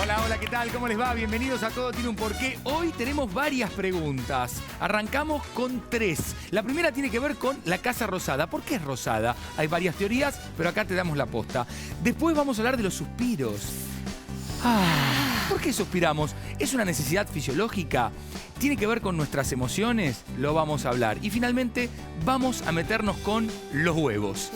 Hola, hola, ¿qué tal? ¿Cómo les va? Bienvenidos a Todo Tiene un Porqué. Hoy tenemos varias preguntas. Arrancamos con 3. La primera tiene que ver con la Casa Rosada. ¿Por qué es rosada? Hay varias teorías, pero acá te damos la posta. Después vamos a hablar de los suspiros. ¿Por qué suspiramos? ¿Es una necesidad fisiológica? ¿Tiene que ver con nuestras emociones? Lo vamos a hablar. Y finalmente vamos a meternos con los huevos.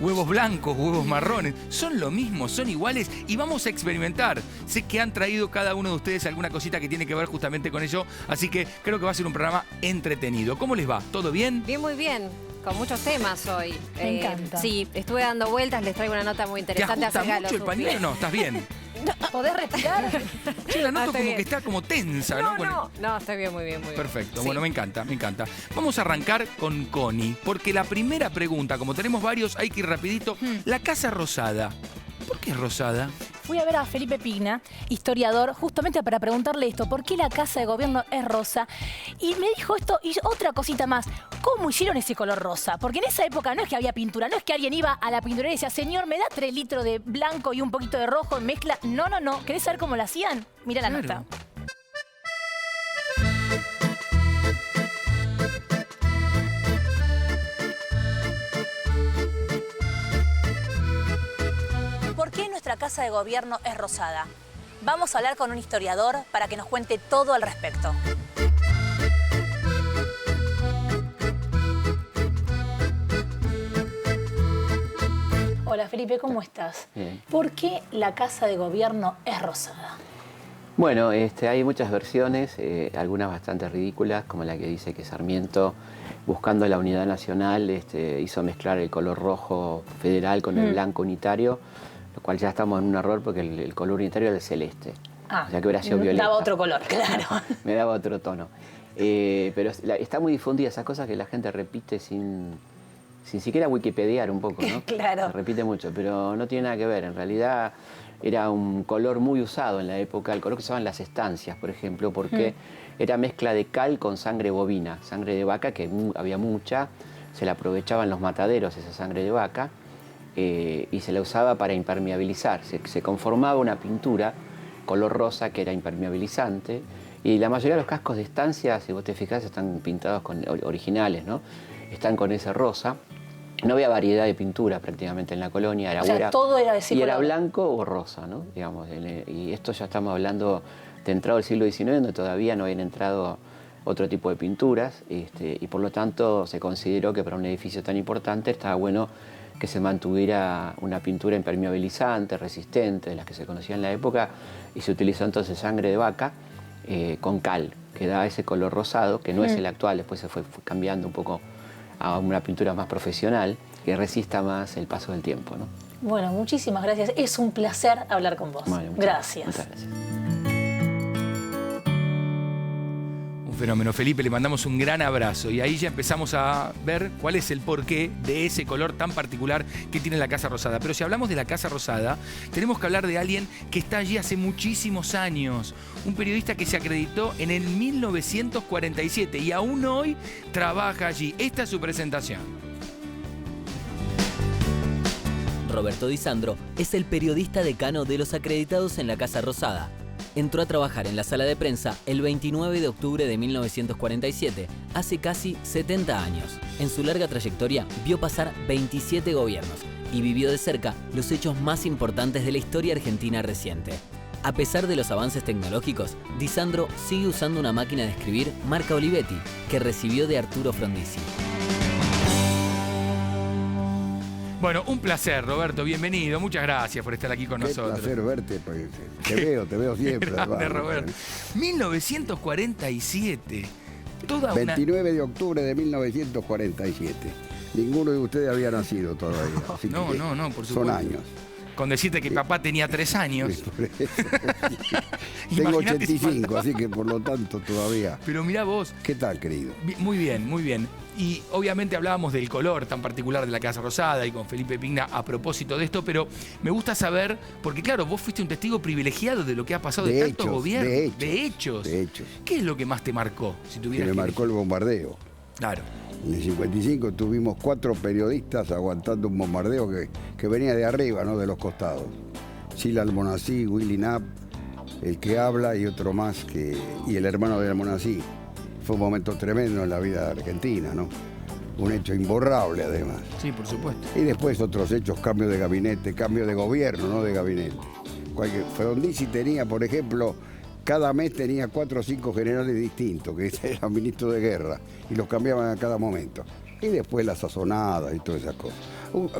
Huevos blancos, huevos marrones, son lo mismo, son iguales y vamos a experimentar. Sé que han traído cada uno de ustedes alguna cosita que tiene que ver justamente con ello, así que creo que va a ser un programa entretenido. ¿Cómo les va? ¿Todo bien? Bien, muy bien. Con muchos temas hoy. Me encanta. Sí, estuve dando vueltas, les traigo una nota muy ¿Te interesante ajusta acerca de mucho los el pañuelo? No, estás bien. ¿Podés respirar? Yo la noto estoy como bien. que está como tensa, ¿no? No, estoy bien, muy bien, muy bien. Perfecto, Sí. bueno, me encanta, me encanta. Vamos a arrancar con Connie, porque la primera pregunta, como tenemos varios, hay que ir rapidito. La Casa Rosada. ¿Por qué es rosada? Fui a ver a Felipe Pigna, historiador, justamente para preguntarle esto, ¿por qué la casa de gobierno es rosa? Y me dijo esto y otra cosita más, ¿cómo hicieron ese color rosa? Porque en esa época no es que había pintura, no es que alguien iba a la pinturería y decía, señor, ¿me da 3 litros de blanco y un poquito de rojo en mezcla? No, no, no. ¿Querés saber cómo lo hacían? Mira la Claro. nota. ¿Por qué nuestra casa de gobierno es rosada? Vamos a hablar con un historiador para que nos cuente todo al respecto. Hola Felipe, ¿cómo estás? Bien. ¿Por qué la casa de gobierno es rosada? Bueno, hay muchas versiones, algunas bastante ridículas, como la que dice que Sarmiento, buscando la unidad nacional, hizo mezclar el color rojo federal con el blanco unitario, lo cual ya estamos en un error porque el color unitario era el celeste. O sea que hubiera sido violeta. Daba otro color, claro. Me daba otro tono. Pero está muy difundida, esas cosas que la gente repite sin siquiera wikipediar un poco, ¿no? Claro. Se repite mucho, pero no tiene nada que ver. En realidad era un color muy usado en la época, el color que se usaban en las estancias, por ejemplo, porque era mezcla de cal con sangre bovina, sangre de vaca, que había mucha, se la aprovechaban los mataderos, esa sangre de vaca, y se la usaba para impermeabilizar. Se conformaba una pintura color rosa que era impermeabilizante, y la mayoría de los cascos de estancia, si vos te fijás, están pintados con originales, ¿no? Están con ese rosa. No había variedad de pintura prácticamente en la colonia. O sea, todo era de ese y era color. blanco o rosa, ¿no? Digamos, y esto ya estamos hablando de entrado del siglo XIX, donde todavía no habían entrado otro tipo de pinturas, y por lo tanto se consideró que para un edificio tan importante estaba bueno que se mantuviera una pintura impermeabilizante, resistente, de las que se conocía en la época, y se utilizó entonces sangre de vaca con cal, que da ese color rosado, que no es el actual, después se fue cambiando un poco a una pintura más profesional, que resista más el paso del tiempo, ¿no? Bueno, muchísimas gracias. Es un placer hablar con vos. Bueno, Gracias. Muchas gracias. Un fenómeno, Felipe, le mandamos un gran abrazo y ahí ya empezamos a ver cuál es el porqué de ese color tan particular que tiene la Casa Rosada. Pero si hablamos de la Casa Rosada, tenemos que hablar de alguien que está allí hace muchísimos años, un periodista que se acreditó en el 1947 y aún hoy trabaja allí. Esta es su presentación. Roberto Di Sandro es el periodista decano de los acreditados en la Casa Rosada. Entró a trabajar en la sala de prensa el 29 de octubre de 1947, hace casi 70 años. En su larga trayectoria vio pasar 27 gobiernos y vivió de cerca los hechos más importantes de la historia argentina reciente. A pesar de los avances tecnológicos, Di Sandro sigue usando una máquina de escribir marca Olivetti, que recibió de Arturo Frondizi. Bueno, un placer, Roberto, bienvenido. Muchas gracias por estar aquí con Qué nosotros. placer verte, porque te veo siempre. Grande, hermano. Roberto. 1947. Toda una... 29 de octubre de 1947. Ninguno de ustedes había nacido todavía. Así No, que no, por supuesto. Son años. Con decirte que papá tenía 3 años. Por eso. Imagínate Tengo si 85, faltaba. así que por lo tanto todavía. Pero mirá vos. ¿Qué tal, querido? Muy bien, muy bien. Y obviamente hablábamos del color tan particular de la Casa Rosada y con Felipe Pigna a propósito de esto, pero me gusta saber, porque claro, vos fuiste un testigo privilegiado de lo que ha pasado de tantos gobiernos. De hechos. ¿Qué es lo que más te marcó? Si Que tuvieras me que marcó el bombardeo. Claro. En el 55 tuvimos 4 periodistas aguantando un bombardeo que venía de arriba, no de los costados. Sila Almonací, Willy Knapp, el que habla y otro más y el hermano de Almonacid. Fue un momento tremendo en la vida argentina, ¿no? Un hecho imborrable además. Sí, por supuesto. Y después otros hechos, cambio de gabinete, cambio de gobierno, no de gabinete. Frondizi tenía, por ejemplo, cada mes tenía 4 o 5 generales distintos, que eran ministros de guerra, y los cambiaban a cada momento. Y después las sazonadas y todas esas cosas.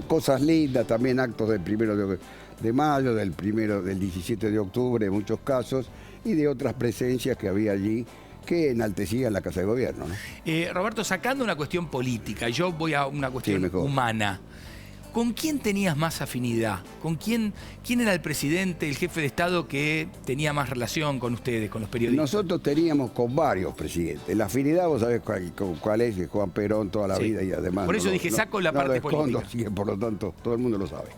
Cosas lindas, también actos del 1 de mayo, del 17 de octubre en muchos casos, y de otras presencias que había allí que enaltecían la Casa de Gobierno, ¿no? Roberto, sacando una cuestión política, yo voy a una cuestión humana. ¿Con quién tenías más afinidad? ¿Con quién era el presidente, el jefe de Estado que tenía más relación con ustedes, con los periodistas? Nosotros teníamos con varios presidentes. La afinidad, vos sabés cuál es, que Juan Perón toda la vida y además... Por eso dije, saco la parte política. Sí, por lo tanto, todo el mundo lo sabe.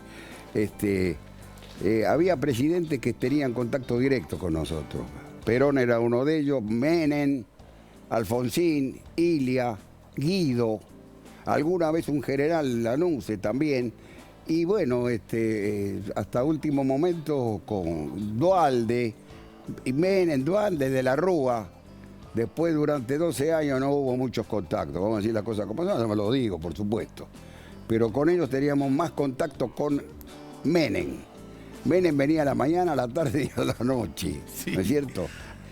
Había presidentes que tenían contacto directo con nosotros. Perón era uno de ellos, Menem, Alfonsín, Ilia, Guido... Alguna vez un general Lanuse también, y bueno, hasta último momento con Duhalde, y Menem, Duhalde, de la Rúa. Después durante 12 años no hubo muchos contactos, vamos a decir las cosas como son, no me lo digo, por supuesto. Pero con ellos teníamos más contacto con Menem. Menem venía a la mañana, a la tarde y a la noche, sí. ¿No es cierto?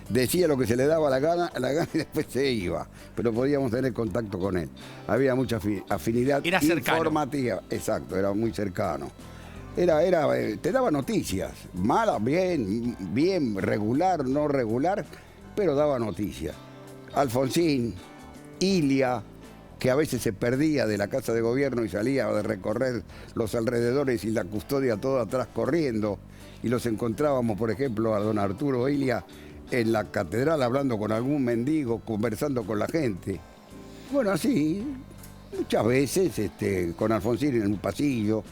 Decía lo que se le daba la gana y después se iba, pero podíamos tener contacto con él. Había mucha afinidad informativa. Exacto, era muy cercano. Te daba noticias, malas, bien, regular, no regular, pero daba noticias. Alfonsín, Ilia, que a veces se perdía de la Casa de Gobierno y salía de recorrer los alrededores y la custodia todo atrás corriendo, y los encontrábamos, por ejemplo, a don Arturo Ilia en la catedral hablando con algún mendigo, conversando con la gente. Bueno, así, muchas veces, con Alfonsín en un pasillo,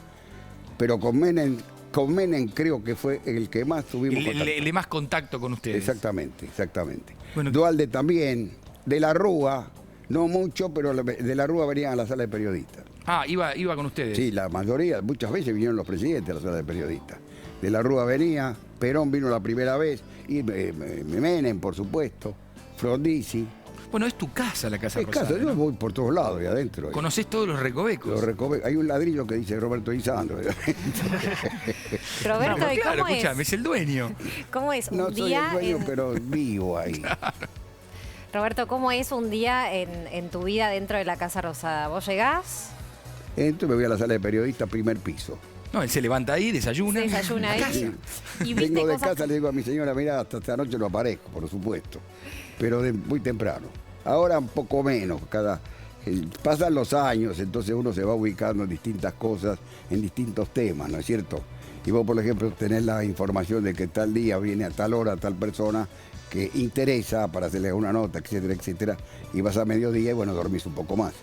pero con Menem creo que fue el que más tuvimos contacto. El más contacto con ustedes. Exactamente. Bueno, Duhalde también, de la Rúa, no mucho, pero de la Rúa venían a la sala de periodistas. Ah, iba con ustedes. Sí, la mayoría, muchas veces vinieron los presidentes a la sala de periodistas. De la Rúa venía, Perón vino la primera vez, y Menem, por supuesto, Frondizi. Bueno, es tu casa la Casa Rosada. Casa, yo voy por todos lados y adentro. ¿Conocés todos los recovecos? Hay un ladrillo que dice Roberto Disandro. Roberto, ¿y cómo es? Escuchame, es el dueño. ¿Cómo es un no día soy el dueño, pero vivo ahí. Claro. Roberto, ¿cómo es un día en tu vida dentro de la Casa Rosada? ¿Vos llegás? Entro y me voy a la sala de periodistas, primer piso. No, él se levanta ahí, desayuna. Se desayuna ahí. Sí. ¿Y vengo de casa, le digo a mi señora, mira, hasta esta noche no aparezco, por supuesto. Pero muy temprano. Ahora un poco menos. Pasan los años, entonces uno se va ubicando en distintas cosas, en distintos temas, ¿no es cierto? Y vos, por ejemplo, tenés la información de que tal día viene a tal hora tal persona que interesa para hacerle una nota, etcétera, etcétera. Y vas a mediodía y bueno, dormís un poco más.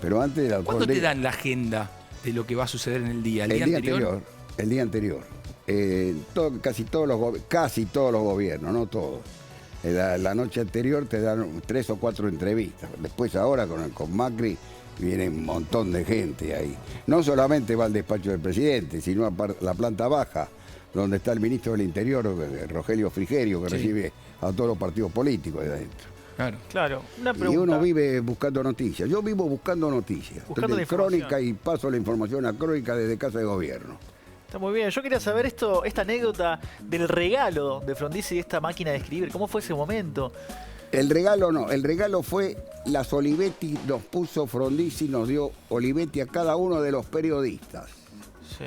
Pero antes... ¿Cuándo te dan la agenda de lo que va a suceder en el día? ¿El día anterior? El día anterior. Casi todos los gobiernos, no todos. La noche anterior te dan 3 o 4 entrevistas. Después ahora con Macri viene un montón de gente ahí. No solamente va al despacho del presidente, sino a la planta baja, donde está el ministro del Interior, Rogelio Frigerio, que recibe a todos los partidos políticos de adentro. Claro. Una pregunta. Y uno vive buscando noticias. Yo vivo buscando noticias. Buscando Crónica y paso la información a Crónica desde Casa de Gobierno. Está muy bien. Yo quería saber esta anécdota del regalo de Frondizi y esta máquina de escribir. ¿Cómo fue ese momento? El regalo fue las Olivetti, nos puso Frondizi, nos dio Olivetti a cada uno de los periodistas. Sí.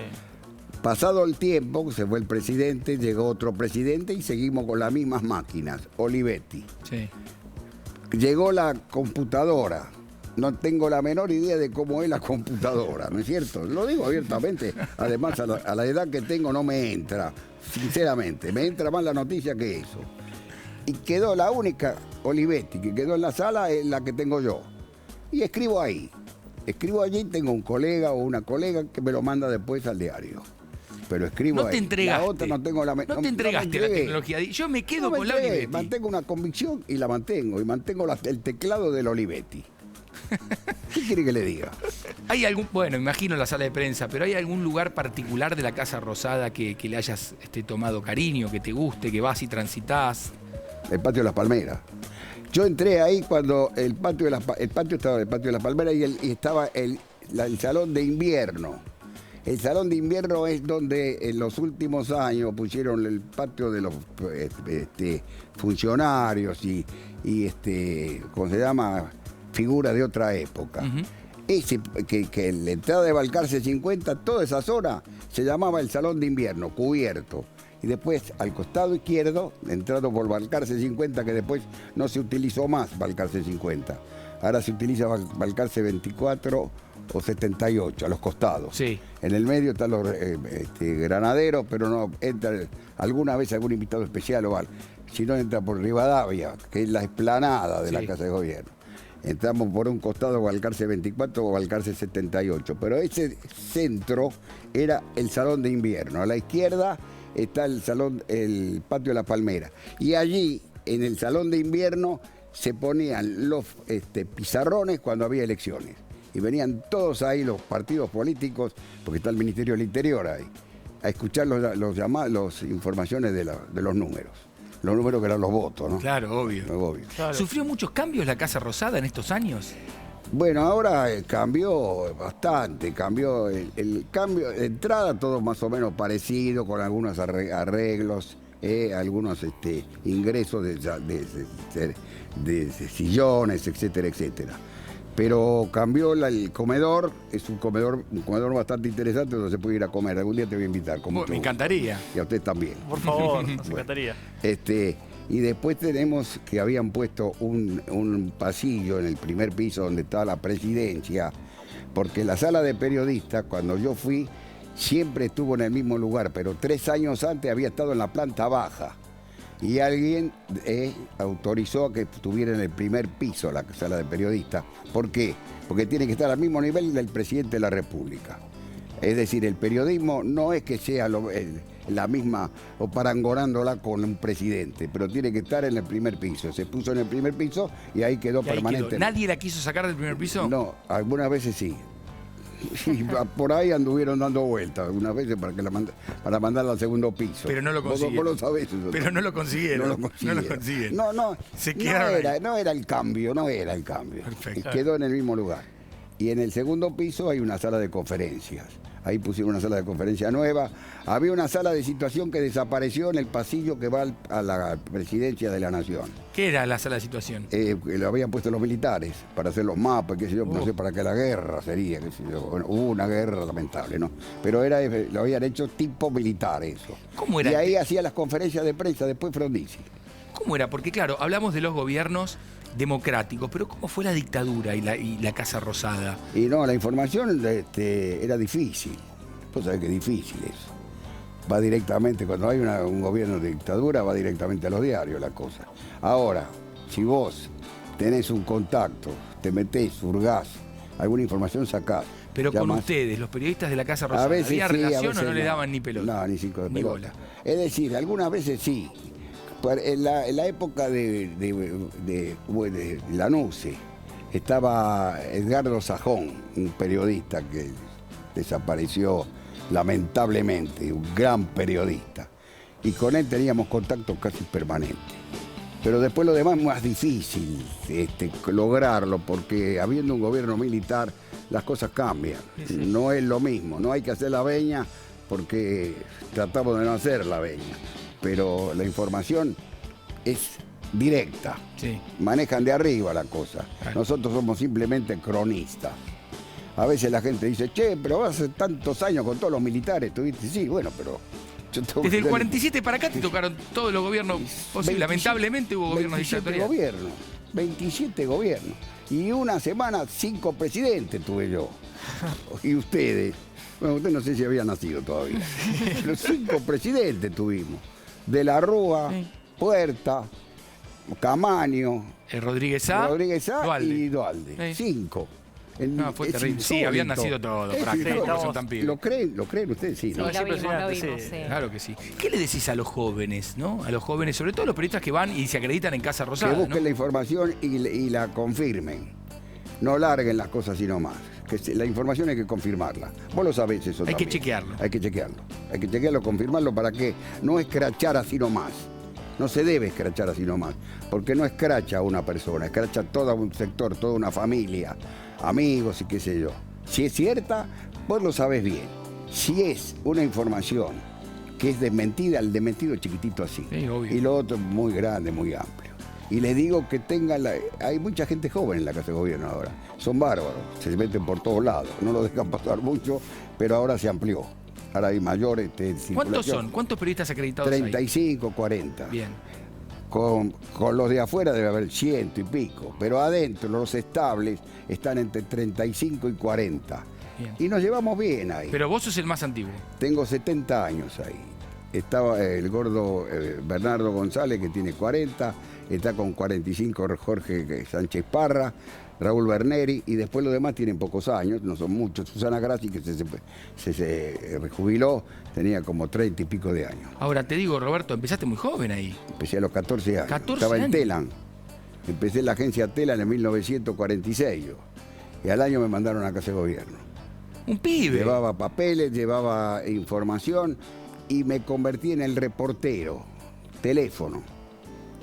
Pasado el tiempo, se fue el presidente, llegó otro presidente y seguimos con las mismas máquinas, Olivetti. Sí. Llegó la computadora. No tengo la menor idea de cómo es la computadora, ¿no es cierto? Lo digo abiertamente. Además, a la edad que tengo no me entra, sinceramente. Me entra más la noticia que eso. Y quedó la única Olivetti que quedó en la sala, es la que tengo yo. Y escribo ahí. Escribo allí, tengo un colega o una colega que me lo manda después al diario. Pero escribo no te entregaste. La otra no tengo la No te entregaste a la tecnología. Yo me quedo con la Olivetti. Mantengo una convicción y la mantengo. Y mantengo el teclado del Olivetti. ¿Qué quiere que le diga? ¿Hay algún, bueno, imagino la sala de prensa, pero hay algún lugar particular de la Casa Rosada que le hayas tomado cariño, que te guste, que vas y transitas? El patio de las Palmeras. Yo entré ahí cuando el patio estaba en el patio de las Palmeras y estaba el salón de invierno. El salón de invierno es donde en los últimos años pusieron el patio de los funcionarios y ¿cómo se llama? Figuras de otra época. Ese, que en la entrada de Balcarce 50, toda esa zona se llamaba el salón de invierno, cubierto. Y después, al costado izquierdo, entrando por Balcarce 50, que después no se utilizó más Balcarce 50. Ahora se utiliza Balcarce 24 o 78, a los costados. Sí. En el medio están los granaderos, pero no entra alguna vez algún invitado especial o algo. Si no, entra por Rivadavia, que es la explanada de la Casa de Gobierno. Entramos por un costado Balcarce 24 o Balcarce 78, pero ese centro era el salón de invierno. A la izquierda está el patio de la Palmera. Y allí, en el salón de invierno, se ponían los pizarrones cuando había elecciones. Y venían todos ahí los partidos políticos, porque está el Ministerio del Interior ahí, a escuchar las informaciones de los números. Los números que eran los votos, ¿no? Claro, obvio. Obvio. Claro. ¿Sufrió muchos cambios la Casa Rosada en estos años? Bueno, ahora cambió bastante, cambió el cambio de entrada, todo más o menos parecido, con algunos arreglos, algunos ingresos de sillones, etcétera, etcétera. Pero cambió el comedor, es un comedor bastante interesante donde se puede ir a comer. Algún día te voy a invitar. Me encantaría. Y a usted también. Por favor, nos encantaría. Y después tenemos que habían puesto un pasillo en el primer piso donde estaba la presidencia, porque la sala de periodistas, cuando yo fui, siempre estuvo en el mismo lugar, pero 3 años antes había estado en la planta baja. Y alguien autorizó a que estuviera en el primer piso la sala de periodistas. ¿Por qué? Porque tiene que estar al mismo nivel del presidente de la República. Es decir, el periodismo no es que sea la misma o parangonándola con un presidente, pero tiene que estar en el primer piso. Se puso en el primer piso y ahí quedó permanente. ¿Nadie la quiso sacar del primer piso? No, algunas veces sí. Y por ahí anduvieron dando vueltas, algunas veces para mandarla al segundo piso. Pero no lo consiguieron. Vos lo sabés. Pero no lo consiguieron. No lo consiguieron. No era el cambio. Perfecto. Quedó en el mismo lugar. Y en el segundo piso hay una sala de conferencias. Ahí pusieron una sala de conferencia nueva. Había una sala de situación que desapareció en el pasillo que va a la presidencia de la Nación. ¿Qué era la sala de situación? Lo habían puesto los militares para hacer los mapas, qué sé yo, no sé para qué la guerra sería, qué sé yo. Bueno, hubo una guerra lamentable, ¿no? Pero lo habían hecho tipo militar eso. ¿Cómo era? Y ahí hacía las conferencias de prensa, después Frondizi. ¿Cómo era? Porque claro, hablamos de los gobiernos democráticos, pero ¿cómo fue la dictadura y la Casa Rosada? Y no, la información era difícil. Vos sabés que es difícil eso. Va directamente, cuando hay un gobierno de dictadura, va directamente a los diarios la cosa. Ahora, si vos tenés un contacto, te metés, hurgás, alguna información sacás. Pero con ustedes, los periodistas de la Casa Rosada, ¿había relación o no le daban ni pelota? No, ni 5 de ni pelota. bola. Es decir, algunas veces sí. En la época de Lanuse, estaba Edgardo Sajón, un periodista que desapareció lamentablemente, un gran periodista. Y con él teníamos contacto casi permanente. Pero después lo demás es más difícil lograrlo, porque habiendo un gobierno militar, las cosas cambian. Sí. No es lo mismo, no hay que hacer la veña, porque tratamos de no hacer la veña. Pero la información es directa. Sí. Manejan de arriba la cosa. Claro. Nosotros somos simplemente cronistas. A veces la gente dice, che, pero hace tantos años con todos los militares, estuviste. Sí, bueno, pero... Desde el 47 para acá te tocaron todos los gobiernos posibles. Lamentablemente hubo gobiernos dictatoriales. 27 gobiernos. Y una semana 5 presidentes tuve yo. Y ustedes. Bueno, usted no sé si había nacido todavía. Pero 5 presidentes tuvimos. De la Rúa, sí. Puerta, Camaño, Rodríguez A y Dualde. 5. No, fue terrible. Sí, habían nacido todos, son tan pibes. ¿Lo creen ustedes? Sí, ¿no? Sí, lo vimos, sí. Claro que sí. ¿Qué le decís a los jóvenes, no? A los jóvenes, sobre todo los periodistas que van y se acreditan en Casa Rosada. Que busquen ¿no? la información y la confirmen. no larguen las cosas así nomás. La información hay que confirmarla. Vos lo sabés eso Hay también. que chequearlo. Hay que chequearlo. Hay que chequearlo, confirmarlo para que no escrachar así nomás. No se debe escrachar así nomás, porque no escracha a una persona, escracha a todo un sector, toda una familia, amigos y qué sé yo. Si es cierta, vos lo sabés bien. Si es una información que es desmentida, el desmentido es chiquitito así. Sí, obvio. Y lo otro muy grande, muy amplio. Y les digo que hay mucha gente joven en la Casa de Gobierno ahora. Son bárbaros, se meten por todos lados, no lo dejan pasar mucho, pero ahora se amplió. Ahora hay mayores. ¿Cuántos son? ¿Cuántos periodistas acreditados 35, 40. Bien. Con los de afuera debe haber 100 y pico, pero adentro los estables están entre 35 y 40. Bien. Y nos llevamos bien ahí. Pero vos sos el más antiguo. Tengo 70 años ahí. Estaba el gordo Bernardo González, que tiene 40, está con 45 Jorge Sánchez Parra, Raúl Berneri, y después los demás tienen pocos años, no son muchos. Susana Grassi, que se rejubiló, tenía como 30 y pico de años. Ahora te digo, Roberto, empezaste muy joven ahí. Empecé a los 14 años. 14 Estaba en años. Telan. Empecé en la agencia Telan en 1946 yo. Y al año me mandaron a Casa de Gobierno. Un pibe. Llevaba papeles, llevaba información y me convertí en el reportero. Teléfono.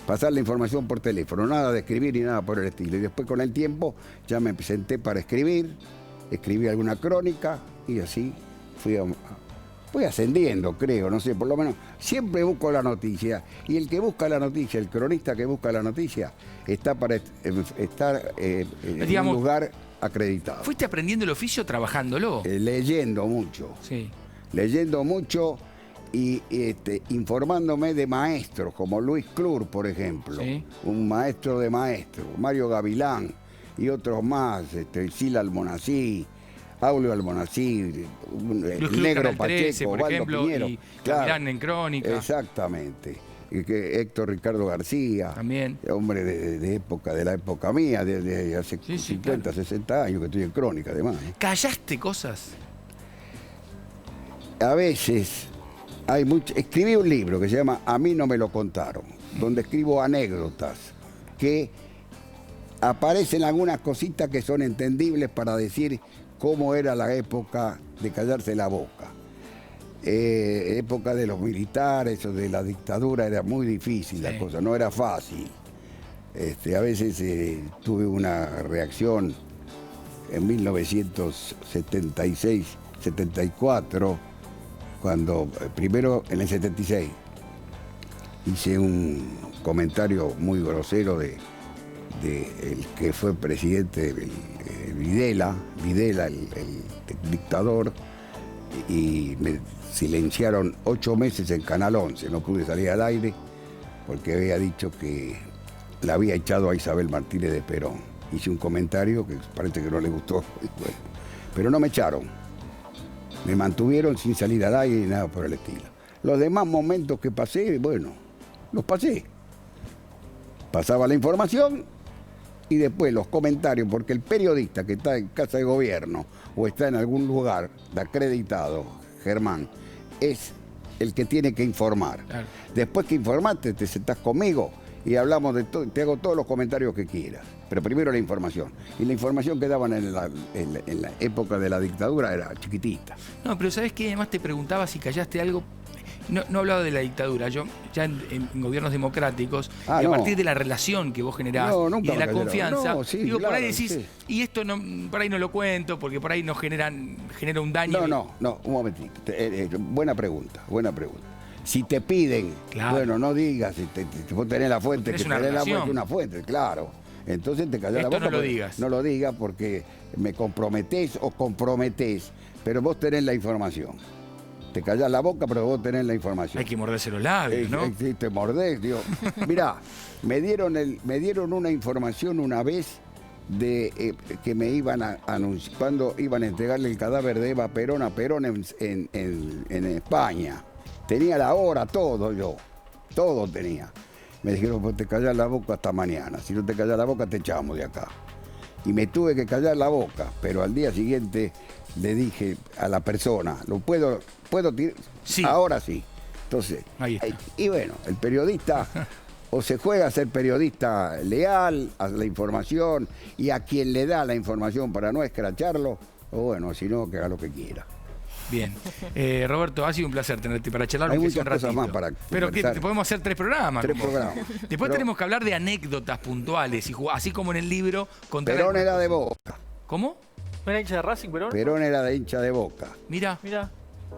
Pasar la información por teléfono, nada de escribir ni nada por el estilo. Y después con el tiempo ya me senté para escribir, escribí alguna crónica y así fui ascendiendo, creo, no sé, por lo menos siempre busco la noticia. Y el que busca la noticia, el cronista que busca la noticia, está para estar en Digamos, un lugar acreditado. ¿Fuiste aprendiendo el oficio trabajándolo? Leyendo mucho. Sí. Leyendo mucho y informándome de maestros, como Luis Clur, por ejemplo, Sí. un maestro de maestros, Mario Gavilán y otros más, Sila Almonací, Aulio Almonací, Luis Clur, Negro Canal 13, Pacheco, por Osvaldo ejemplo, Piñero. y Gavilán en Crónica. Exactamente. Y que Héctor Ricardo García, También. hombre de la época mía, de hace Sí, 50, claro. 60 años que estoy en Crónica, además. ¿Callaste cosas? A veces escribí un libro que se llama A mí no me lo contaron, donde escribo anécdotas que aparecen algunas cositas que son entendibles para decir cómo era la época de callarse la boca. Época de los militares o de la dictadura era muy difícil Sí. la cosa, no era fácil. A veces tuve una reacción en 1976, 74, cuando primero en el 76 hice un comentario muy grosero de el que fue presidente Videla, el dictador, y me silenciaron 8 meses en Canal 11, no pude salir al aire porque había dicho que la había echado a Isabel Martínez de Perón. Hice un comentario que parece que no le gustó, bueno, pero no me echaron. Me mantuvieron sin salir al aire ni nada por el estilo. Los demás momentos que pasé, bueno, los pasé. Pasaba la información y después los comentarios, porque el periodista que está en Casa de Gobierno o está en algún lugar de acreditado, Germán, es el que tiene que informar. Claro. Después que informaste, te sentás conmigo y hablamos de todo, te hago todos los comentarios que quieras. Pero primero la información. Y la información que daban en la época de la dictadura era chiquitita. No, pero ¿sabes qué? Además te preguntaba si callaste algo. No hablaba de la dictadura, yo ya en gobiernos democráticos, y a no. partir de la relación que vos generás No, nunca y de me la cayeron. confianza, No, sí, digo, por ahí claro, decís, sí. y esto no, por ahí no lo cuento, porque por ahí nos genera un daño. No, un momentito. Buena pregunta. Si te piden, Claro. bueno, no digas, si vos tenés la fuente, Tenés que una tenés relación. una fuente, claro. Entonces te callás la Esto boca. no lo porque- digas. No lo digas porque me comprometés o comprometés, pero vos tenés la información. Te callás la boca, pero vos tenés la información. Hay que morderse los labios, ¿no? Sí, te mordés, digo. Mirá, me dieron una información una vez de que me iban a anunciar, cuando iban a entregarle el cadáver de Eva Perón a Perón en España. Tenía la hora, todo tenía. Me dijeron, pues te callás la boca hasta mañana. Si no te callás la boca, te echamos de acá. Y me tuve que callar la boca, pero al día siguiente le dije a la persona, ¿lo puedo tirar? Sí. Ahora sí. Entonces, Ahí está. y bueno, el periodista o se juega a ser periodista leal a la información y a quien le da la información para no escracharlo, o bueno, si no, que haga lo que quiera. Bien. Roberto, ha sido un placer tenerte para charlar. Hay aunque sea muchas un cosas más ratito. para Pero que conversar. podemos hacer 3 programas. 3 programas. Después Pero tenemos que hablar de anécdotas puntuales, y así como en el libro. Contar Perón algunas era de cosas. Boca. ¿Cómo? ¿No era hincha de Racing, Perón? Perón era de hincha de Boca. Mira. Mira.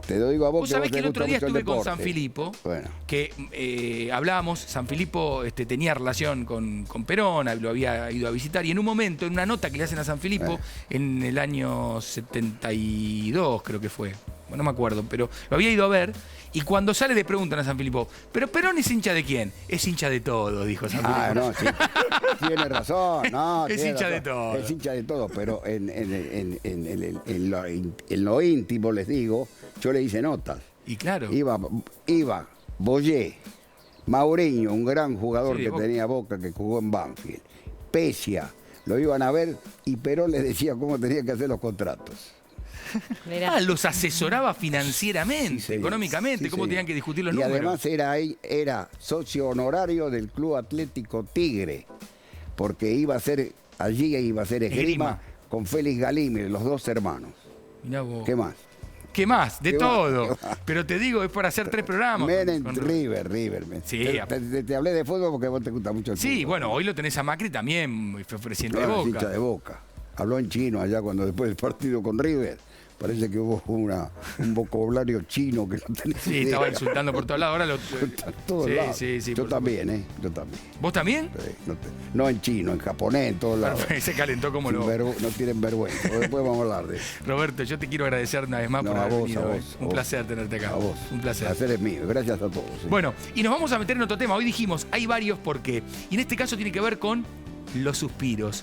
Te lo digo a vos, Vos que sabés vos que te el otro gusta día mucho el estuve con deporte. San Filipo, Bueno. que hablábamos, San Filipo tenía relación con Perón, lo había ido a visitar, y en un momento, en una nota que le hacen a San Filipo, en el año 72 creo que fue, bueno, no me acuerdo, pero lo había ido a ver, y cuando sale le preguntan a San Filipo, ¿pero Perón es hincha de quién? Es hincha de todo, dijo San Filipo. Ah, no, sí. Tiene razón, no. Es tiene hincha de razón. todo. Es hincha de todo, pero en lo íntimo, les digo, yo le hice notas. Y claro. Iba Boyé, Mourinho, un gran jugador Sí, de que Boca. tenía Boca, que jugó en Banfield, Pesia, lo iban a ver y Perón les decía cómo tenían que hacer los contratos. Mirá. Los asesoraba financieramente, Sí, señor. económicamente, Sí, cómo señor. tenían que discutir los y números. además era socio honorario del Club Atlético Tigre, porque iba a ser esgrima Esgrima. con Félix Galíndez, los 2 hermanos. Mirá vos. ¿Qué más? ¿Qué más? De ¿Qué todo. más? ¿Qué más? Pero te digo, es para hacer 3 programas. Menem, Con- River. Sí, Te hablé de fútbol porque a vos te gusta mucho el fútbol. Sí, bueno, hoy lo tenés a Macri también, fue presidente de No, es Boca. hincha de Boca. Habló en chino allá cuando después del partido con River. Parece que hubo un vocabulario chino que no tenés Sí, idea. estaba insultando por todos lados. Ahora lo... Está en todos Sí, lados. sí, sí, Yo por también, ¿eh? Yo también. ¿Vos también? Sí, no en chino, en japonés, en todos lados. Se calentó como Sin lo... no tienen vergüenza. Después vamos a hablar de eso. Roberto, yo te quiero agradecer una vez más No, por a haber vos, venido a hoy. vos, Un a vos. placer tenerte acá. A vos. Un placer. El placer es mío. Gracias a todos. ¿sí? Bueno, y nos vamos a meter en otro tema. Hoy dijimos, hay varios por qué. Y en este caso tiene que ver con los suspiros.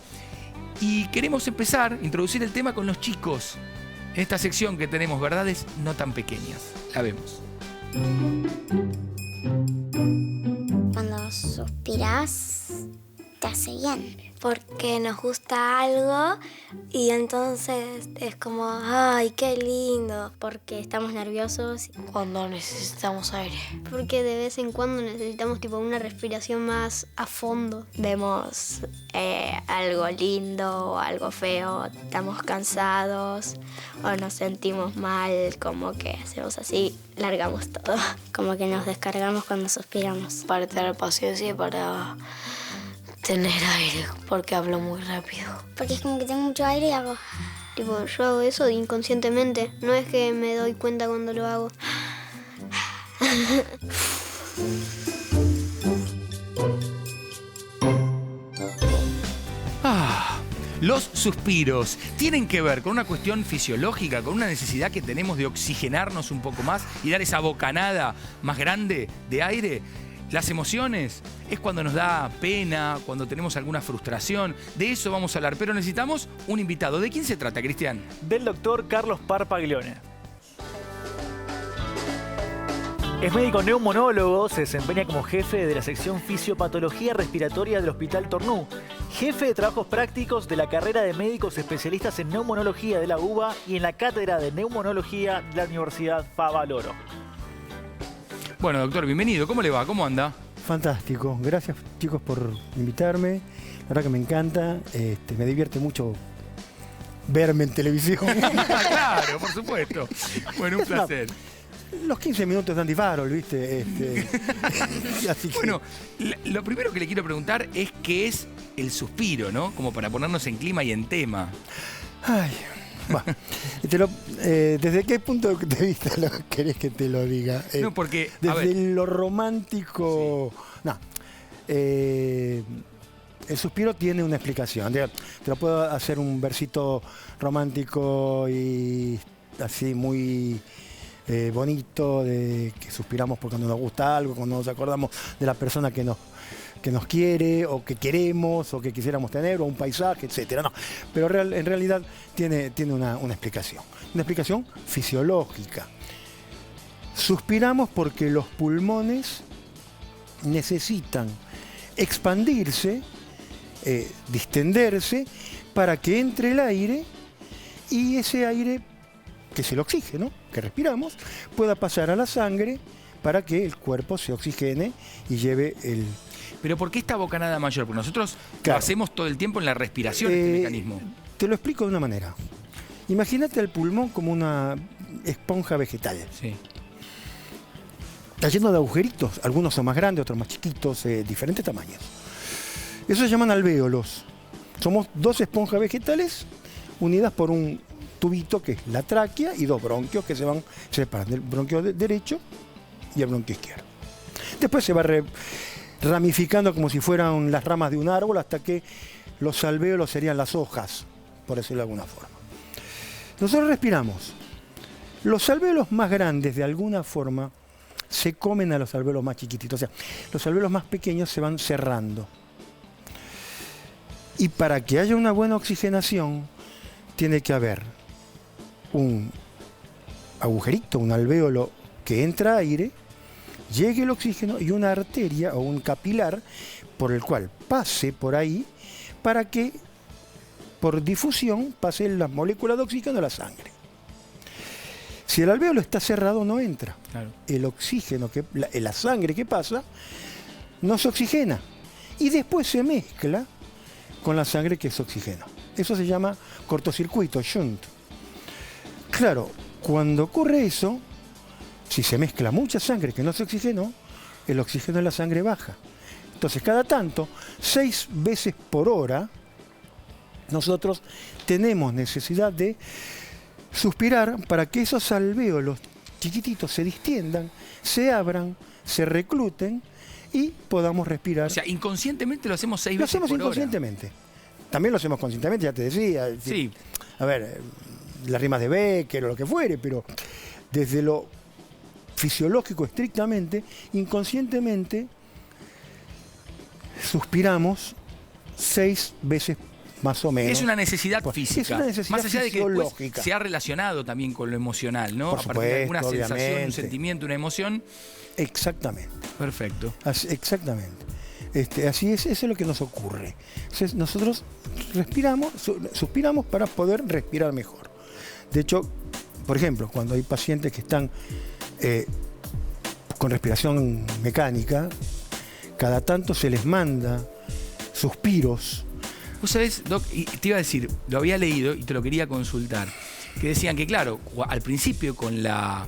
Y queremos empezar, introducir el tema con los chicos. En esta sección que tenemos verdades no tan pequeñas. La vemos. Cuando suspiras, te hace bien. Porque nos gusta algo y entonces es como, ay, qué lindo. Porque estamos nerviosos. Cuando necesitamos aire. Porque de vez en cuando necesitamos tipo una respiración más a fondo. Vemos algo lindo o algo feo, estamos cansados o nos sentimos mal, como que hacemos así, largamos todo. Como que nos descargamos cuando suspiramos. Para tener paciencia y para tener aire, porque hablo muy rápido. Porque es como que tengo mucho aire y hago... Tipo, yo hago eso inconscientemente. No es que me doy cuenta cuando lo hago. Los suspiros tienen que ver con una cuestión fisiológica, con una necesidad que tenemos de oxigenarnos un poco más y dar esa bocanada más grande de aire. Las emociones es cuando nos da pena, cuando tenemos alguna frustración. De eso vamos a hablar, pero necesitamos un invitado. ¿De quién se trata, Cristian? Del doctor Carlos Parpaglione. Es médico neumonólogo, se desempeña como jefe de la sección Fisiopatología Respiratoria del Hospital Tornú, jefe de trabajos prácticos de la carrera de médicos especialistas en neumonología de la UBA y en la cátedra de neumonología de la Universidad Favaloro. Bueno, doctor, bienvenido. ¿Cómo le va? ¿Cómo anda? Fantástico. Gracias, chicos, por invitarme. La verdad que me encanta. Me divierte mucho verme en televisión. Claro, por supuesto. Bueno, un placer. Los 15 minutos de Andy Farrell, ¿viste? Así que... Bueno, lo primero que le quiero preguntar es qué es el suspiro, ¿no? Como para ponernos en clima y en tema. Ay, bueno, ¿desde qué punto de vista querés que te lo diga? No, porque, a desde ver. lo romántico... Sí. No. El suspiro tiene una explicación. Te lo puedo hacer un versito romántico y así muy... bonito, de que suspiramos porque nos gusta algo, cuando nos acordamos de la persona que nos quiere o que queremos o que quisiéramos tener, o un paisaje, etcétera. No, pero en realidad tiene una explicación fisiológica. Suspiramos porque los pulmones necesitan expandirse, distenderse, para que entre el aire y ese aire, que es el oxígeno que respiramos, pueda pasar a la sangre para que el cuerpo se oxigene y lleve el... Pero ¿por qué esta bocanada mayor? Porque nosotros lo hacemos todo el tiempo en la respiración, este mecanismo. Te lo explico de una manera. Imagínate el pulmón como una esponja vegetal. Sí. Está lleno de agujeritos, algunos son más grandes, otros más chiquitos, diferentes tamaños. Eso se llaman alvéolos. Somos dos esponjas vegetales unidas por un tubito que es la tráquea y dos bronquios que se van separando, el bronquio derecho y el bronquio izquierdo. Después se va ramificando como si fueran las ramas de un árbol hasta que los alvéolos serían las hojas, por decirlo de alguna forma. Nosotros respiramos. Los alvéolos más grandes, de alguna forma, se comen a los alvéolos más chiquititos. O sea, los alvéolos más pequeños se van cerrando. Y para que haya una buena oxigenación, tiene que haber un agujerito, un alvéolo que entra aire, llegue el oxígeno y una arteria o un capilar por el cual pase por ahí para que por difusión pasen las moléculas de oxígeno a la sangre. Si el alvéolo está cerrado, no entra. Claro. El oxígeno, la sangre que pasa, no se oxigena. Y después se mezcla con la sangre que es oxígeno. Eso se llama cortocircuito, shunt. Claro, cuando ocurre eso, si se mezcla mucha sangre que no se oxigenó, el oxígeno en la sangre baja. Entonces, cada tanto, 6 veces por hora, nosotros tenemos necesidad de suspirar para que esos alvéolos chiquititos se distiendan, se abran, se recluten y podamos respirar. O sea, inconscientemente lo hacemos 6 Lo veces hacemos por inconscientemente. hora. También lo hacemos conscientemente, ya te decía. Sí. A ver, las rimas de Becker o lo que fuere, pero desde lo fisiológico estrictamente, inconscientemente, suspiramos 6 veces más o menos. Es una necesidad física. Es una necesidad más allá de que después fisiológica. se ha relacionado también con lo emocional, ¿no? Por a partir de alguna supuesto, sensación, un obviamente. sentimiento, una emoción. Exactamente. Perfecto. Exactamente. Así es, eso es lo que nos ocurre. Entonces, nosotros respiramos, suspiramos para poder respirar mejor. De hecho, por ejemplo, cuando hay pacientes que están con respiración mecánica, cada tanto se les manda suspiros. Vos sabés, Doc, y te iba a decir, lo había leído y te lo quería consultar, que decían que, claro, al principio con la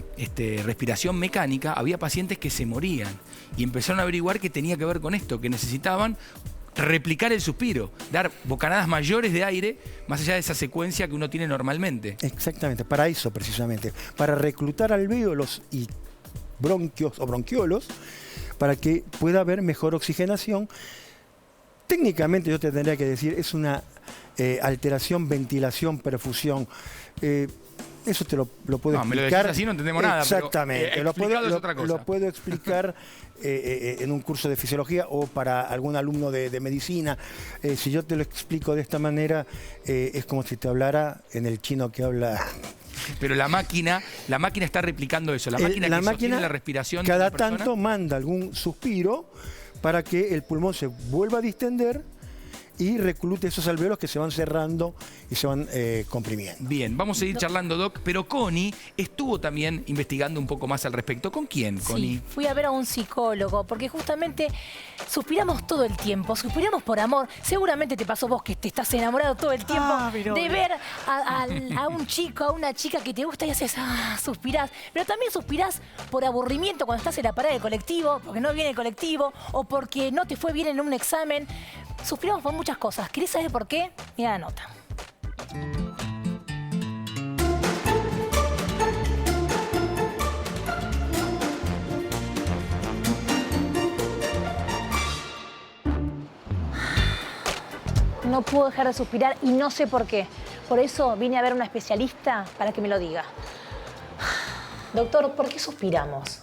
respiración mecánica había pacientes que se morían y empezaron a averiguar que tenía que ver con esto, que necesitaban replicar el suspiro, dar bocanadas mayores de aire más allá de esa secuencia que uno tiene normalmente. Exactamente, para eso precisamente, para reclutar alvéolos y bronquios o bronquiolos, para que pueda haber mejor oxigenación. Técnicamente yo te tendría que decir, es una alteración, ventilación, perfusión. Eso te lo puedo explicar. Me lo decís así, no entendemos nada. Exactamente. Pero, es otra cosa. Lo puedo explicar en un curso de fisiología o para algún alumno de medicina. Si yo te lo explico de esta manera, es como si te hablara en el chino que habla. Pero la máquina está replicando eso. La máquina sostiene la respiración cada de la persona. tanto manda algún suspiro para que el pulmón se vuelva a distender y reclute esos alvéolos que se van cerrando y se van comprimiendo. Bien, vamos a seguir charlando, Doc, pero Connie estuvo también investigando un poco más al respecto. ¿Con quién, Connie? Sí, fui a ver a un psicólogo, porque justamente suspiramos todo el tiempo, suspiramos por amor. Seguramente te pasó vos que te estás enamorado todo el tiempo de ver a un chico, a una chica que te gusta y haces, suspirás. Pero también suspirás por aburrimiento cuando estás en la parada del colectivo, porque no viene el colectivo, o porque no te fue bien en un examen. Suspiramos por muchas cosas. ¿Querés saber por qué? Mira la nota. No puedo dejar de suspirar y no sé por qué. Por eso vine a ver a una especialista para que me lo diga. Doctor, ¿por qué suspiramos?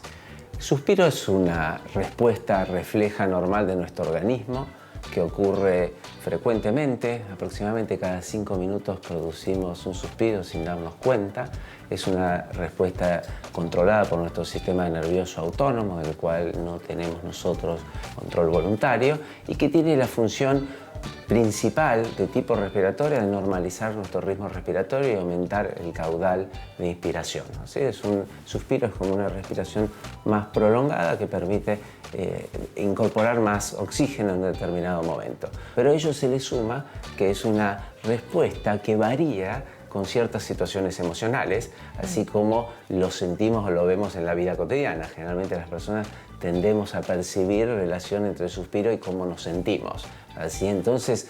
Suspiro es una respuesta refleja normal de nuestro organismo que ocurre frecuentemente, aproximadamente cada 5 minutos producimos un suspiro sin darnos cuenta. Es una respuesta controlada por nuestro sistema nervioso autónomo, del cual no tenemos nosotros control voluntario y que tiene la función principal de tipo respiratorio de normalizar nuestro ritmo respiratorio y aumentar el caudal de inspiración. ¿Sí? Un suspiro es como una respiración más prolongada que permite incorporar más oxígeno en determinado momento. Pero a ello se le suma que es una respuesta que varía con ciertas situaciones emocionales, así como lo sentimos o lo vemos en la vida cotidiana. Generalmente las personas tendemos a percibir relación entre el suspiro y cómo nos sentimos. Así entonces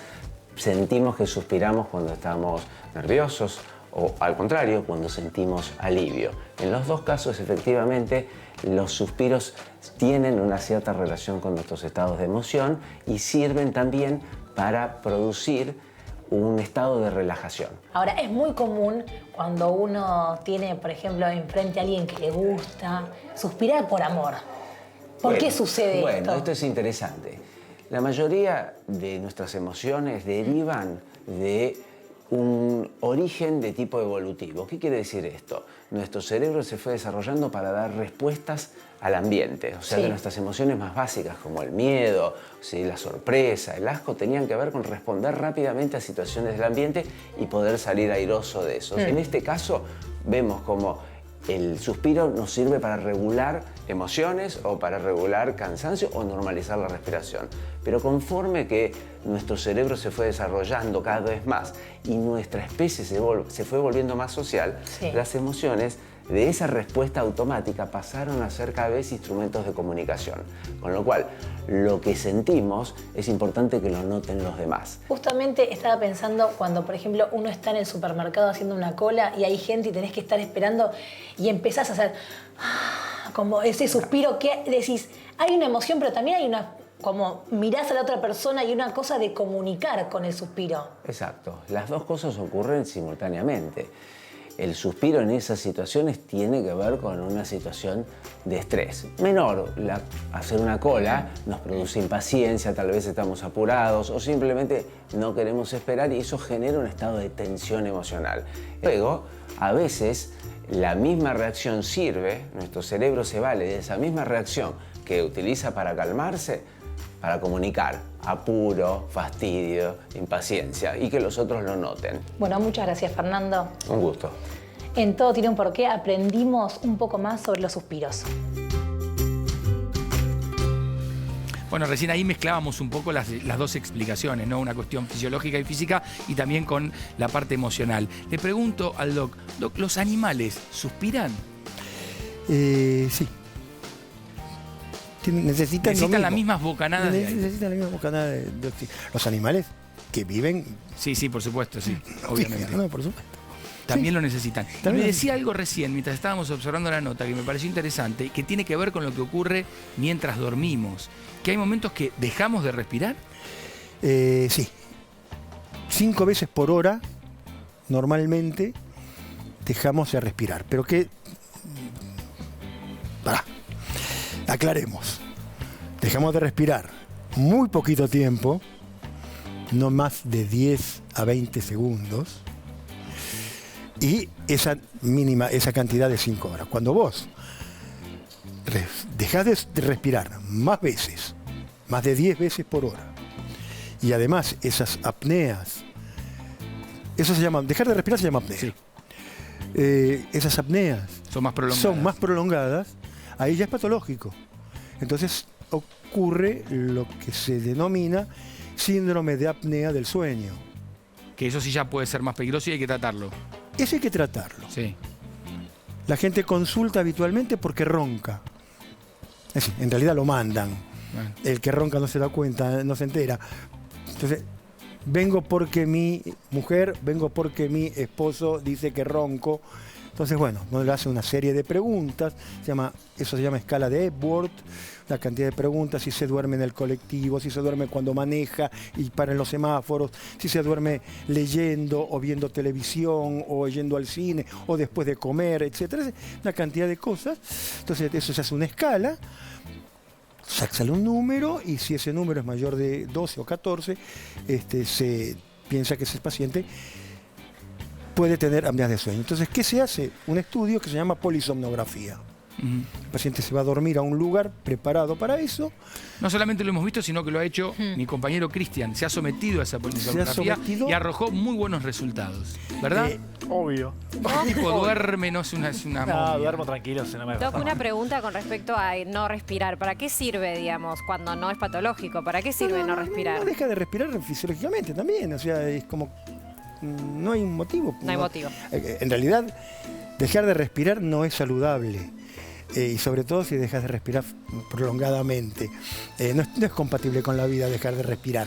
sentimos que suspiramos cuando estamos nerviosos o al contrario, cuando sentimos alivio. En los dos casos, efectivamente, los suspiros tienen una cierta relación con nuestros estados de emoción y sirven también para producir un estado de relajación. Ahora, es muy común cuando uno tiene, por ejemplo, enfrente a alguien que le gusta, suspirar por amor. ¿Por qué sucede esto? Bueno, esto es interesante. La mayoría de nuestras emociones derivan de un origen de tipo evolutivo. ¿Qué quiere decir esto? Nuestro cerebro se fue desarrollando para dar respuestas al ambiente. O sea, que nuestras emociones más básicas, como el miedo, ¿sí? La sorpresa, el asco, tenían que ver con responder rápidamente a situaciones del ambiente y poder salir airoso de eso. En este caso, vemos como el suspiro nos sirve para regular emociones o para regular cansancio o normalizar la respiración. Pero conforme que nuestro cerebro se fue desarrollando cada vez más y nuestra especie se fue volviendo más social, las emociones de esa respuesta automática pasaron a ser cada vez instrumentos de comunicación. Con lo cual, lo que sentimos es importante que lo noten los demás. Justamente estaba pensando cuando, por ejemplo, uno está en el supermercado haciendo una cola y hay gente y tenés que estar esperando y empezás a hacer como ese suspiro que decís, hay una emoción, pero también hay una, como mirás a la otra persona y una cosa de comunicar con el suspiro. Exacto. Las dos cosas ocurren simultáneamente. El suspiro en esas situaciones tiene que ver con una situación de estrés menor. Hacer una cola nos produce impaciencia, tal vez estamos apurados o simplemente no queremos esperar y eso genera un estado de tensión emocional. Luego, a veces, la misma reacción sirve, nuestro cerebro se vale de esa misma reacción que utiliza para calmarse, para comunicar apuro, fastidio, impaciencia y que los otros lo noten. Bueno, muchas gracias, Fernando. Un gusto. En Todo tiene un porqué aprendimos un poco más sobre los suspiros. Bueno, recién ahí mezclábamos un poco las dos explicaciones, ¿no? Una cuestión fisiológica y física y también con la parte emocional. Le pregunto al Doc, ¿los animales suspiran? Sí. Necesitan las mismas bocanadas de aire. Necesitan la misma bocanada de oxígeno. Los animales que viven... Sí, por supuesto, sí, obviamente. No, por supuesto. También lo necesitan. Y me decía algo recién, mientras estábamos observando la nota, que me pareció interesante, que tiene que ver con lo que ocurre mientras dormimos. Que hay momentos que dejamos de respirar. Sí. 5 veces por hora, normalmente, dejamos de respirar. Pero que... Aclaremos. Dejamos de respirar muy poquito tiempo, no más de 10 a 20 segundos, y esa cantidad de 5 horas. Cuando vos dejás de respirar más veces, más de 10 veces por hora, y además esas apneas, eso se llama, dejar de respirar se llama apnea. Sí. Esas apneas son más prolongadas. Ahí ya es patológico. Entonces ocurre lo que se denomina síndrome de apnea del sueño. Que eso sí ya puede ser más peligroso y hay que tratarlo. Eso hay que tratarlo. Sí. La gente consulta habitualmente porque ronca. Es decir, en realidad lo mandan. Bueno. El que ronca no se da cuenta, no se entera. Entonces, vengo porque mi mujer, vengo porque mi esposo dice que ronco. Entonces, bueno, uno le hace una serie de preguntas, eso se llama escala de Epworth, la cantidad de preguntas, si se duerme en el colectivo, si se duerme cuando maneja y para en los semáforos, si se duerme leyendo o viendo televisión o yendo al cine o después de comer, etc. Una cantidad de cosas. Entonces, eso se hace una escala, sale un número y si ese número es mayor de 12 o 14, se piensa que ese paciente puede tener apneas de sueño. Entonces, ¿qué se hace? Un estudio que se llama polisomnografía. El paciente se va a dormir a un lugar preparado para eso. No solamente lo hemos visto, sino que lo ha hecho mi compañero Cristian. Se ha sometido a esa polisomnografía y arrojó muy buenos resultados. ¿Verdad? Obvio. El tipo duerme, no es una No, momia. duermo tranquilo, se no me Doc, una pregunta con respecto a no respirar. ¿Para qué sirve, digamos, cuando no es patológico? ¿Para qué sirve no respirar? No deja de respirar fisiológicamente también. O sea, es como... No hay un motivo. No hay motivo. En realidad, dejar de respirar no es saludable. Y sobre todo si dejas de respirar prolongadamente. No es compatible con la vida dejar de respirar.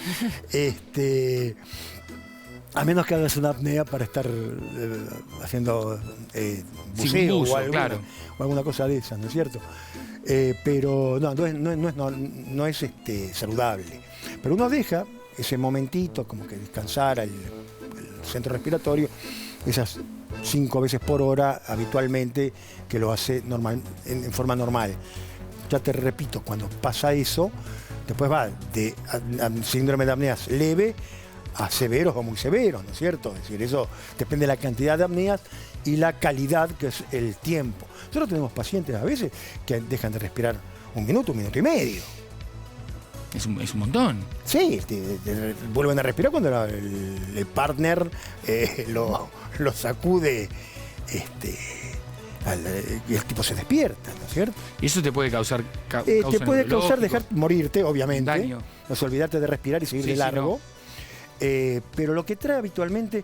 A menos que hagas una apnea para estar haciendo buceo buzo, o alguna cosa de esas, ¿no es cierto? Pero no es saludable. Pero uno deja ese momentito, como que descansar el centro respiratorio, esas 5 veces por hora habitualmente, que lo hace en forma normal. Ya te repito, cuando pasa eso, después va de síndrome de apneas leve a severos o muy severos, ¿no es cierto? Es decir, eso depende de la cantidad de apneas y la calidad, que es el tiempo. Nosotros tenemos pacientes a veces que dejan de respirar 1 minuto, 1 minuto y medio. Es un montón. Sí, vuelven a respirar cuando el partner lo sacude y el tipo se despierta, ¿no es cierto? Y eso te puede causar te puede causar morirte, obviamente. Daño. No se olvidarte de respirar y seguir de largo. Pero lo que trae habitualmente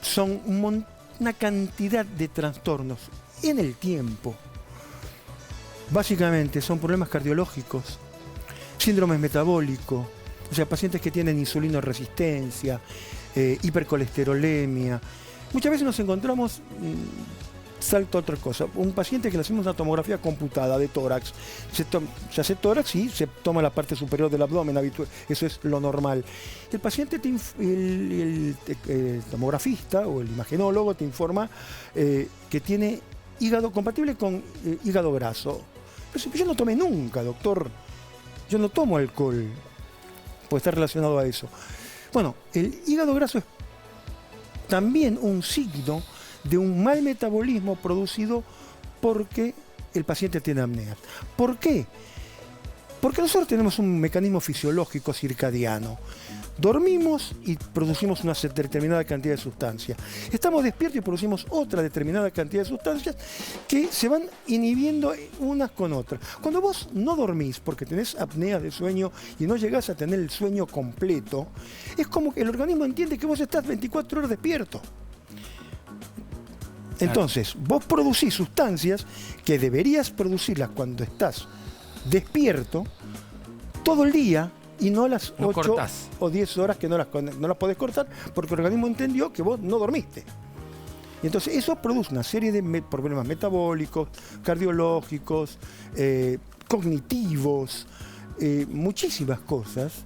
son una cantidad de trastornos en el tiempo. Básicamente son problemas cardiológicos, síndromes metabólicos, o sea, pacientes que tienen insulinoresistencia, hipercolesterolemia. Muchas veces nos encontramos, salto a otra cosa, un paciente que le hacemos una tomografía computada de tórax. Se hace tórax y se toma la parte superior del abdomen habitual, eso es lo normal. El paciente, el tomografista o el imagenólogo te informa que tiene hígado compatible con hígado graso. Pero yo no tomé nunca, doctor. Yo no tomo alcohol. Puede estar relacionado a eso. Bueno, el hígado graso es también un signo de un mal metabolismo producido porque el paciente tiene apnea. ¿Por qué? Porque nosotros tenemos un mecanismo fisiológico circadiano. Dormimos y producimos una determinada cantidad de sustancias. Estamos despiertos y producimos otra determinada cantidad de sustancias que se van inhibiendo unas con otras. Cuando vos no dormís porque tenés apnea de sueño y no llegás a tener el sueño completo, es como que el organismo entiende que vos estás 24 horas despierto. Entonces, vos producís sustancias que deberías producirlas cuando estás despierto todo el día y no las 8 o 10 horas que no las podés cortar porque el organismo entendió que vos no dormiste. Y entonces eso produce una serie de problemas metabólicos, cardiológicos, cognitivos, muchísimas cosas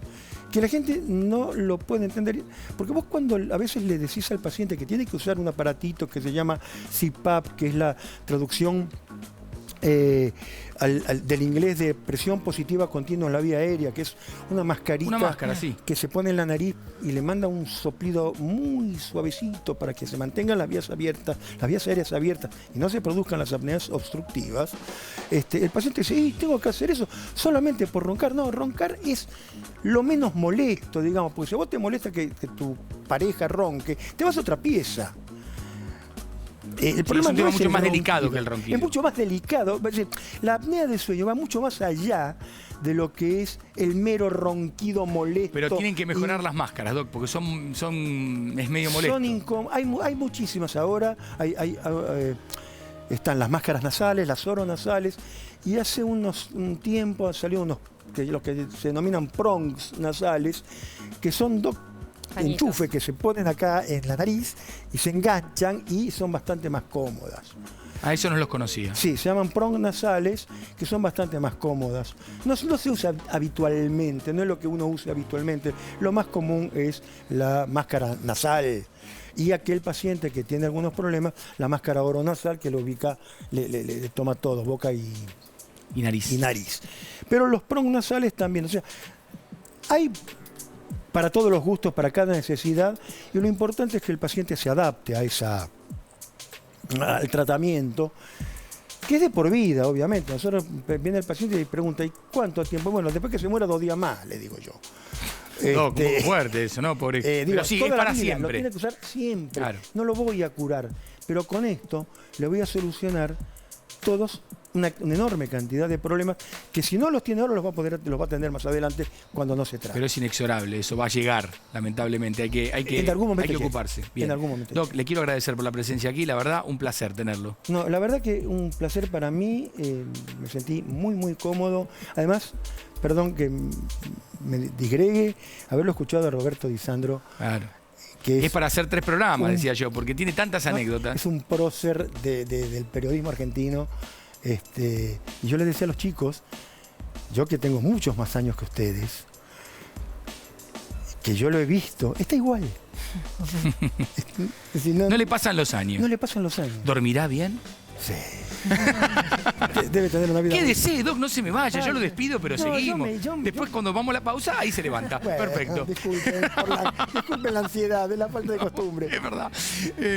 que la gente no lo puede entender. Porque vos cuando a veces le decís al paciente que tiene que usar un aparatito que se llama CPAP, que es la traducción del inglés de presión positiva continua en la vía aérea, que es una mascarita que se pone en la nariz y le manda un soplido muy suavecito para que se mantengan las vías aéreas abiertas y no se produzcan las apneas obstructivas. El paciente dice, tengo que hacer eso solamente por roncar. No, roncar es lo menos molesto, digamos, porque si a vos te molesta que tu pareja ronque, te vas a otra pieza. El problema es un tema mucho más delicado que el ronquido. Es mucho más delicado. La apnea de sueño va mucho más allá de lo que es el mero ronquido molesto. Pero tienen que mejorar las máscaras, Doc, porque es medio molesto. Hay muchísimas ahora. Están las máscaras nasales, las oronasales, y hace un tiempo han salido los que se denominan prongs nasales, que son enchufes que se ponen acá en la nariz y se enganchan y son bastante más cómodas. A eso no los conocía. Sí, se llaman prong nasales, que son bastante más cómodas. No se usa habitualmente, no es lo que uno usa habitualmente. Lo más común es la máscara nasal. Y aquel paciente que tiene algunos problemas, la máscara oronasal, que lo ubica, le toma todo, boca y nariz. Pero los prong nasales también, o sea, hay para todos los gustos, para cada necesidad, y lo importante es que el paciente se adapte a esa al tratamiento, que es de por vida, obviamente. Nosotros viene el paciente y pregunta, ¿y cuánto tiempo? Bueno, después que se muera 2 días más, le digo yo. No, un poco fuerte eso, ¿no? Pero sí, es para siempre. Lo tiene que usar siempre. Claro. No lo voy a curar. Pero con esto le voy a solucionar todos una enorme cantidad de problemas que si no los tiene ahora los va a tener más adelante cuando no se trate. Pero es inexorable, eso va a llegar, lamentablemente. Hay que ocuparse. Bien. En algún momento. Doc, le quiero agradecer por la presencia aquí, la verdad, un placer tenerlo. No, la verdad que un placer para mí, me sentí muy, muy cómodo. Además, perdón que me disgregue, haberlo escuchado a Roberto Di Sandro. Claro. Que es para hacer 3 programas, decía yo, porque tiene tantas anécdotas. Es un prócer del periodismo argentino. Y yo les decía a los chicos, yo que tengo muchos más años que ustedes, que yo lo he visto, está igual. Es decir, no le pasan los años. No le pasan los años. ¿Dormirá bien? Sí. Debe tener una vida. Quédese, Doc, no se me vaya. Yo lo despido, pero seguimos. Después, cuando vamos a la pausa, ahí se levanta. Bueno, perfecto. Disculpen la ansiedad, de la falta de costumbre. Es verdad.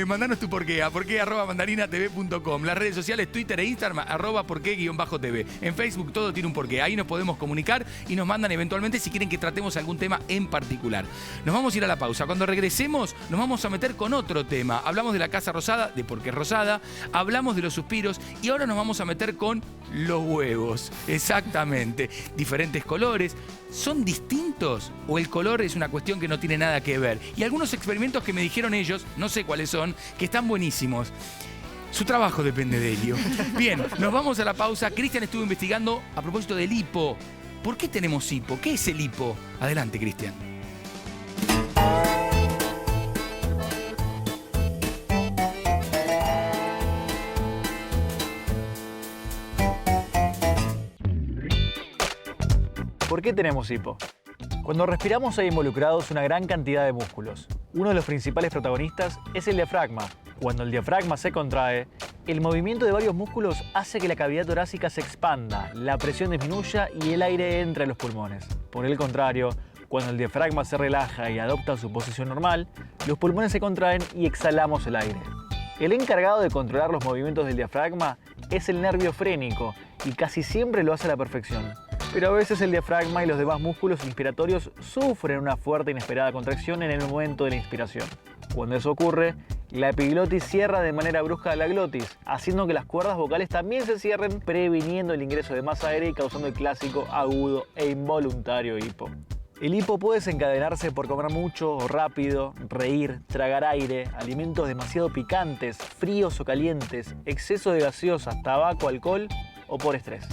Mandanos tu porqué a porqué@mandarinatv.com. Las redes sociales, Twitter e Instagram, @porqué_tv. En Facebook todo tiene un porqué. Ahí nos podemos comunicar y nos mandan eventualmente si quieren que tratemos algún tema en particular. Nos vamos a ir a la pausa. Cuando regresemos, nos vamos a meter con otro tema. Hablamos de la Casa Rosada, de por qué es rosada. Hablamos de los suspiros y ahora nos vamos a meter con los huevos. Exactamente. Diferentes colores. ¿Son distintos o el color es una cuestión que no tiene nada que ver? Y algunos experimentos que me dijeron ellos, no sé cuáles son, que están buenísimos. Su trabajo depende de ello. Bien, nos vamos a la pausa. Cristian estuvo investigando a propósito del hipo. ¿Por qué tenemos hipo? ¿Qué es el hipo? Adelante, Cristian. ¿Por qué tenemos hipo? Cuando respiramos hay involucrados una gran cantidad de músculos. Uno de los principales protagonistas es el diafragma. Cuando el diafragma se contrae, el movimiento de varios músculos hace que la cavidad torácica se expanda, la presión disminuya y el aire entre a los pulmones. Por el contrario, cuando el diafragma se relaja y adopta su posición normal, los pulmones se contraen y exhalamos el aire. El encargado de controlar los movimientos del diafragma es el nervio frénico y casi siempre lo hace a la perfección. Pero a veces el diafragma y los demás músculos inspiratorios sufren una fuerte e inesperada contracción en el momento de la inspiración. Cuando eso ocurre, la epiglotis cierra de manera brusca la glotis, haciendo que las cuerdas vocales también se cierren, previniendo el ingreso de más aire y causando el clásico agudo e involuntario hipo. El hipo puede desencadenarse por comer mucho o rápido, reír, tragar aire, alimentos demasiado picantes, fríos o calientes, exceso de gaseosas, tabaco, alcohol o por estrés.